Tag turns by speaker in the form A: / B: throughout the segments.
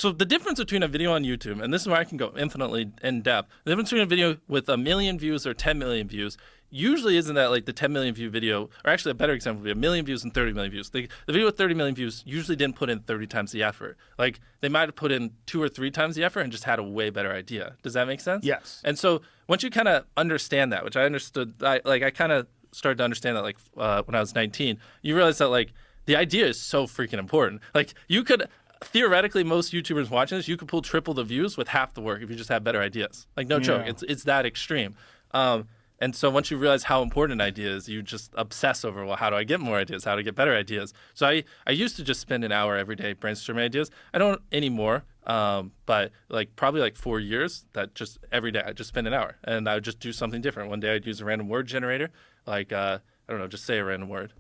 A: So the difference between a video on YouTube, and this is where I can go infinitely in depth, the difference between a video with 1 million views or 10 million views usually isn't that like the 10 million view video, or actually a better example would be 1 million views and 30 million views. The video with 30 million views usually didn't put in 30 times the effort. Like they might have put in 2 or 3 times the effort and just had a way better idea. Does that make sense?
B: Yes.
A: And so once you kind of understand that, which I understood, I kind of started to understand that like when I was 19, you realize that like the idea is so freaking important. Like you could, theoretically, most YouTubers watching this, you could pull triple the views with half the work if you just had better ideas. Like no joke, it's that extreme. And so once you realize how important an idea is, you just obsess over, well, how do I get more ideas? How to get better ideas? So I used to just spend an hour every day brainstorming ideas. I don't anymore, but like probably like 4 years that just every day I just spend an hour and I would just do something different. One day I'd use a random word generator, like, I don't know, just say a random word.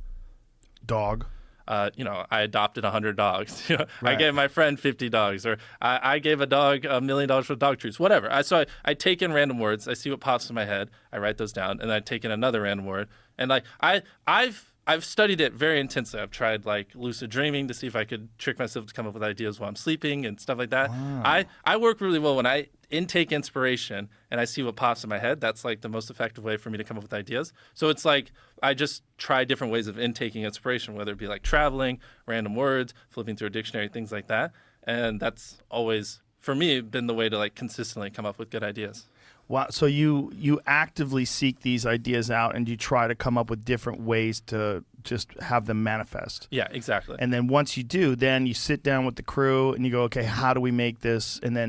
B: Dog.
A: I adopted 100 dogs.
B: Right.
A: I gave my friend 50 dogs, or I gave a dog $1 million for dog treats, whatever. So I take in random words. I see what pops in my head. I write those down, and I take in another random word. And like I've studied it very intensely. I've tried like lucid dreaming to see if I could trick myself to come up with ideas while I'm sleeping and stuff like that.
B: Wow.
A: I work really well when I intake inspiration and I see what pops in my head. That's like the most effective way for me to come up with ideas. So it's like I just try different ways of intaking inspiration, whether it be like traveling, random words, flipping through a dictionary, things like that. And that's always, for me, been the way to like consistently come up with good ideas.
B: Wow. So you actively seek these ideas out and you try to come up with different ways to just have them manifest.
A: Yeah, exactly.
B: And then once you do, then you sit down with the crew and you go, okay, how do we make this? And then